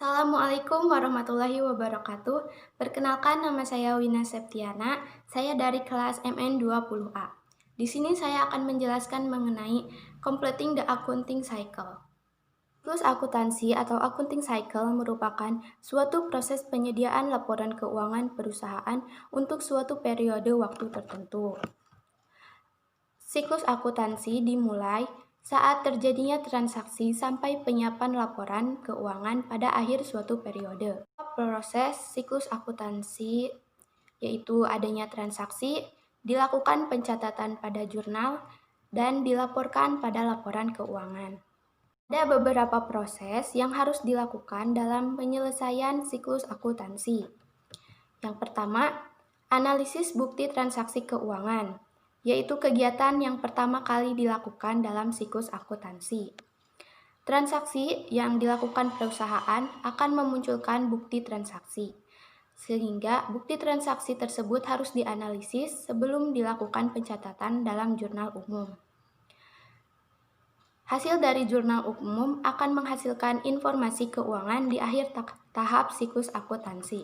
Assalamualaikum warahmatullahi wabarakatuh. Perkenalkan, nama saya Wina Septiana. Saya dari kelas MN20A. Di sini saya akan menjelaskan mengenai completing the accounting cycle. Siklus akuntansi atau accounting cycle merupakan suatu proses penyediaan laporan keuangan perusahaan untuk suatu periode waktu tertentu. Siklus akuntansi dimulai saat terjadinya transaksi sampai penyiapan laporan keuangan pada akhir suatu periode. Proses siklus akuntansi yaitu adanya transaksi, dilakukan pencatatan pada jurnal, dan dilaporkan pada laporan keuangan. Ada beberapa proses yang harus dilakukan dalam penyelesaian siklus akuntansi. Yang pertama, analisis bukti transaksi keuangan, yaitu kegiatan yang pertama kali dilakukan dalam siklus akuntansi. Transaksi yang dilakukan perusahaan akan memunculkan bukti transaksi, sehingga bukti transaksi tersebut harus dianalisis sebelum dilakukan pencatatan dalam jurnal umum. Hasil dari jurnal umum akan menghasilkan informasi keuangan di akhir tahap siklus akuntansi.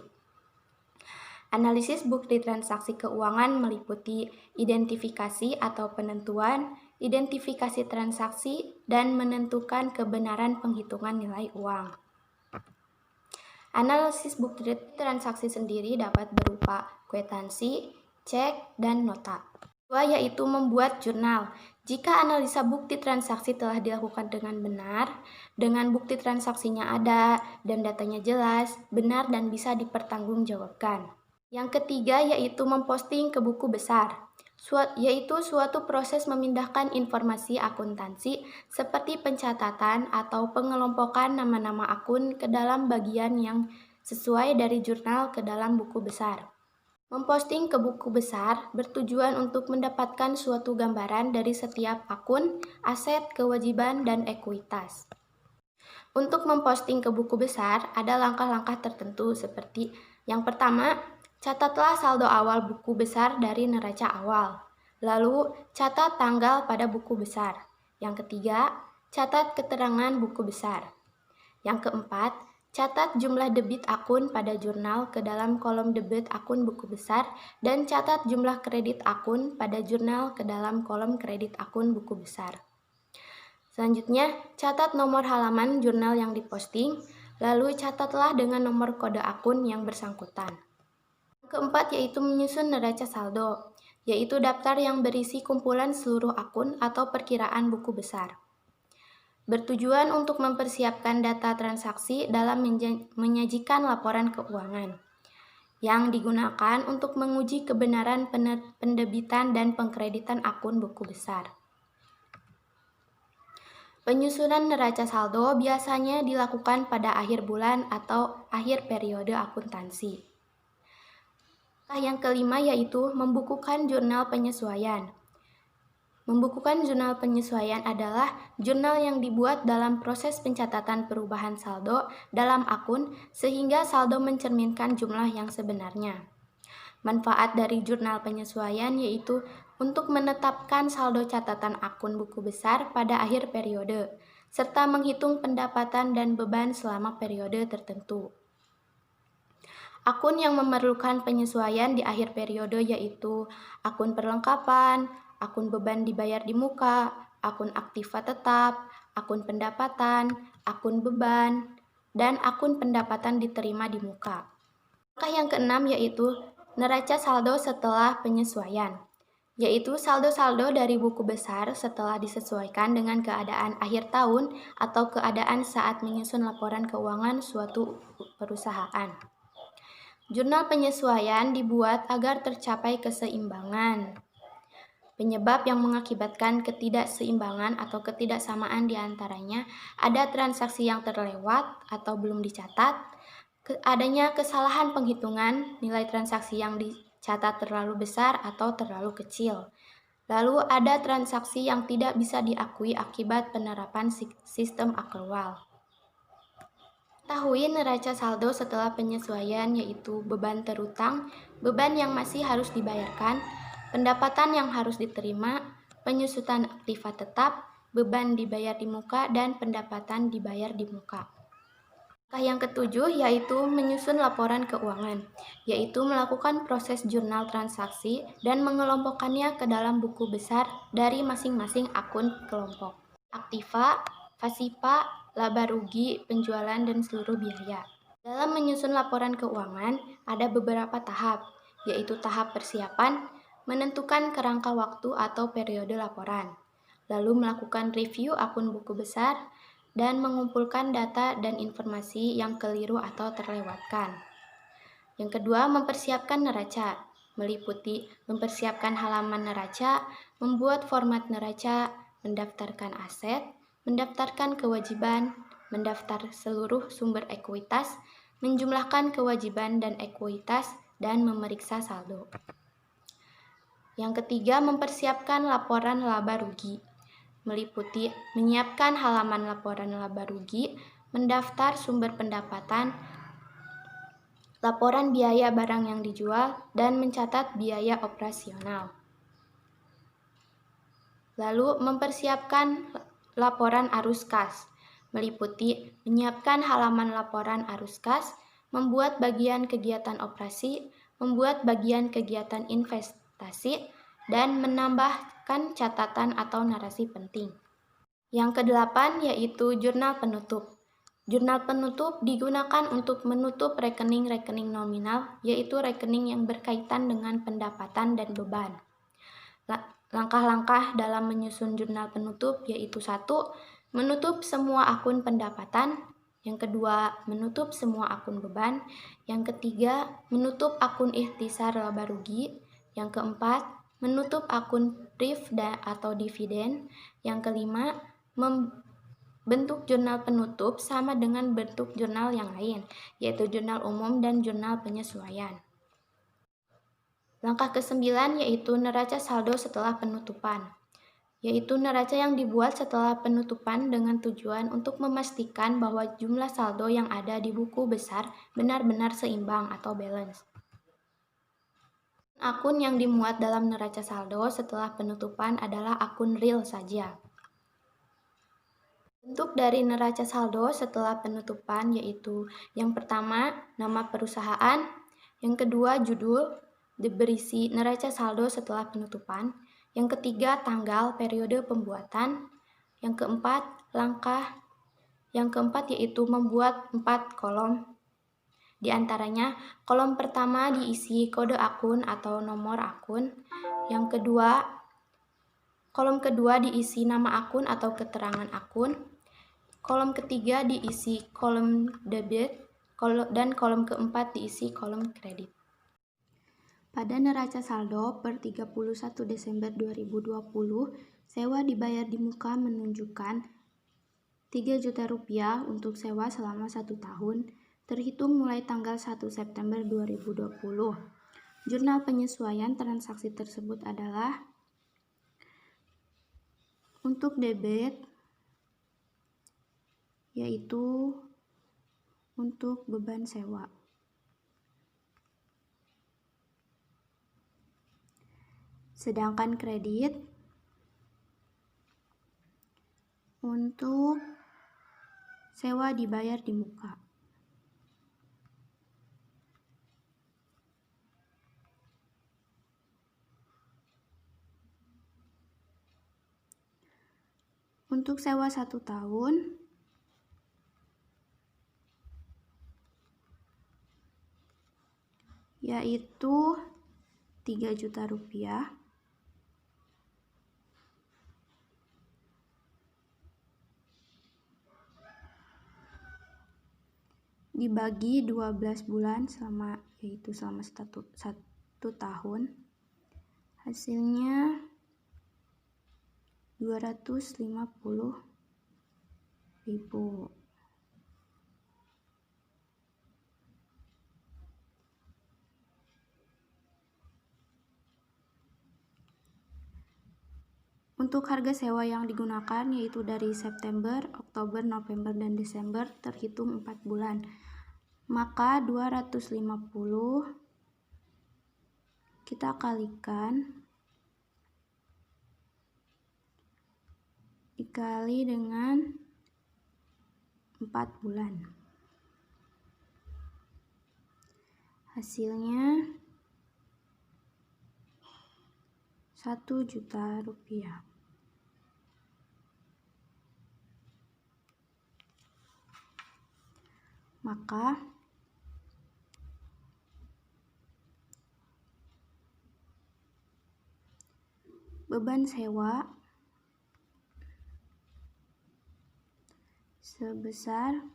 Analisis bukti transaksi keuangan meliputi identifikasi atau penentuan, identifikasi transaksi, dan menentukan kebenaran penghitungan nilai uang. Analisis bukti transaksi sendiri dapat berupa kwitansi, cek, dan nota. Kedua yaitu membuat jurnal. Jika analisa bukti transaksi telah dilakukan dengan benar, dengan bukti transaksinya ada dan datanya jelas, benar, dan bisa dipertanggungjawabkan. Yang ketiga yaitu memposting ke buku besar, yaitu suatu proses memindahkan informasi akuntansi seperti pencatatan atau pengelompokan nama-nama akun ke dalam bagian yang sesuai dari jurnal ke dalam buku besar. Memposting ke buku besar bertujuan untuk mendapatkan suatu gambaran dari setiap akun, aset, kewajiban, dan ekuitas. Untuk memposting ke buku besar, ada langkah-langkah tertentu seperti yang pertama, catatlah saldo awal buku besar dari neraca awal. Lalu, catat tanggal pada buku besar. Yang ketiga, catat keterangan buku besar. Yang keempat, catat jumlah debit akun pada jurnal ke dalam kolom debit akun buku besar dan catat jumlah kredit akun pada jurnal ke dalam kolom kredit akun buku besar. Selanjutnya, catat nomor halaman jurnal yang diposting, lalu catatlah dengan nomor kode akun yang bersangkutan. Keempat yaitu menyusun neraca saldo, yaitu daftar yang berisi kumpulan seluruh akun atau perkiraan buku besar. Bertujuan untuk mempersiapkan data transaksi dalam menyajikan laporan keuangan, yang digunakan untuk menguji kebenaran pendebitan dan pengkreditan akun buku besar. Penyusunan neraca saldo biasanya dilakukan pada akhir bulan atau akhir periode akuntansi. Yang kelima yaitu membukukan jurnal penyesuaian. Membukukan jurnal penyesuaian adalah jurnal yang dibuat dalam proses pencatatan perubahan saldo dalam akun sehingga saldo mencerminkan jumlah yang sebenarnya. Manfaat dari jurnal penyesuaian yaitu untuk menetapkan saldo catatan akun buku besar pada akhir periode, serta menghitung pendapatan dan beban selama periode tertentu. Akun yang memerlukan penyesuaian di akhir periode yaitu akun perlengkapan, akun beban dibayar di muka, akun aktiva tetap, akun pendapatan, akun beban, dan akun pendapatan diterima di muka. Langkah yang keenam yaitu neraca saldo setelah penyesuaian, yaitu saldo-saldo dari buku besar setelah disesuaikan dengan keadaan akhir tahun atau keadaan saat menyusun laporan keuangan suatu perusahaan. Jurnal penyesuaian dibuat agar tercapai keseimbangan. Penyebab yang mengakibatkan ketidakseimbangan atau ketidaksamaan di antaranya ada transaksi yang terlewat atau belum dicatat, adanya kesalahan penghitungan, nilai transaksi yang dicatat terlalu besar atau terlalu kecil. Lalu ada transaksi yang tidak bisa diakui akibat penerapan sistem akrual. Ketahui neraca saldo setelah penyesuaian yaitu beban terutang, beban yang masih harus dibayarkan, pendapatan yang harus diterima, penyusutan aktiva tetap, beban dibayar di muka, dan pendapatan dibayar di muka. Langkah yang ketujuh yaitu menyusun laporan keuangan, yaitu melakukan proses jurnal transaksi dan mengelompokkannya ke dalam buku besar dari masing-masing akun kelompok. Aktiva, pasiva, laba rugi, penjualan, dan seluruh biaya. Dalam menyusun laporan keuangan, ada beberapa tahap, yaitu tahap persiapan, menentukan kerangka waktu atau periode laporan, lalu melakukan review akun buku besar, dan mengumpulkan data dan informasi yang keliru atau terlewatkan. Yang kedua, mempersiapkan neraca, meliputi mempersiapkan halaman neraca, membuat format neraca, mendaftarkan aset, mendaftarkan kewajiban, mendaftar seluruh sumber ekuitas, menjumlahkan kewajiban dan ekuitas, dan memeriksa saldo. Yang ketiga, mempersiapkan laporan laba rugi, meliputi menyiapkan halaman laporan laba rugi, mendaftar sumber pendapatan, laporan biaya barang yang dijual, dan mencatat biaya operasional. Lalu, mempersiapkan laporan arus kas, meliputi menyiapkan halaman laporan arus kas, membuat bagian kegiatan operasi, membuat bagian kegiatan investasi, dan menambahkan catatan atau narasi penting. Yang kedelapan yaitu jurnal penutup. Jurnal penutup digunakan untuk menutup rekening-rekening nominal, yaitu rekening yang berkaitan dengan pendapatan dan beban. Langkah-langkah dalam menyusun jurnal penutup yaitu 1. Menutup semua akun pendapatan. Yang kedua, menutup semua akun beban. Yang ketiga, menutup akun ikhtisar laba rugi. Yang keempat, menutup akun PRIF atau dividen. Yang kelima, bentuk jurnal penutup sama dengan bentuk jurnal yang lain, yaitu jurnal umum dan jurnal penyesuaian. Langkah ke-9 yaitu neraca saldo setelah penutupan, yaitu neraca yang dibuat setelah penutupan dengan tujuan untuk memastikan bahwa jumlah saldo yang ada di buku besar benar-benar seimbang atau balance. Akun yang dimuat dalam neraca saldo setelah penutupan adalah akun real saja. Bentuk dari neraca saldo setelah penutupan yaitu yang pertama, nama perusahaan, yang kedua, judul, berisi neraca saldo setelah penutupan, yang ketiga, tanggal periode pembuatan, yang keempat, langkah, yang keempat yaitu membuat 4 kolom. Di antaranya, kolom pertama diisi kode akun atau nomor akun, yang kedua, kolom kedua diisi nama akun atau keterangan akun, kolom ketiga diisi kolom debit, dan kolom keempat diisi kolom kredit. Pada neraca saldo per 31 Desember 2020, sewa dibayar di muka menunjukkan Rp3 juta untuk sewa selama 1 tahun, terhitung mulai tanggal 1 September 2020. Jurnal penyesuaian transaksi tersebut adalah untuk debit, yaitu untuk beban sewa. Sedangkan kredit untuk sewa dibayar di muka. Untuk sewa 1 tahun, yaitu Rp3 juta. Dibagi 12 bulan yaitu selama 1 tahun, hasilnya Rp250.000. Untuk harga sewa yang digunakan yaitu dari September, Oktober, November, dan Desember terhitung 4 bulan. Maka 250 kita kalikan dikali dengan 4 bulan. Hasilnya Rp1.000.000. Maka beban sewa sebesar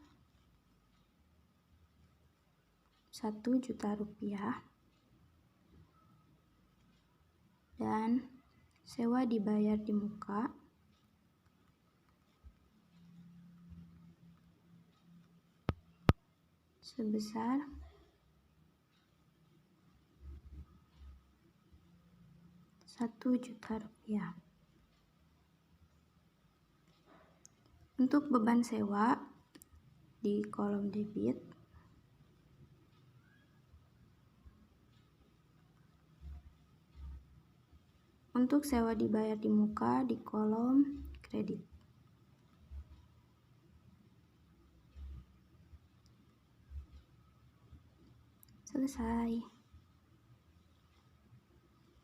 Rp1.000.000 dan sewa dibayar di muka sebesar Rp1.000.000. Untuk beban sewa di kolom debit, untuk sewa dibayar di muka di kolom kredit. Selesai.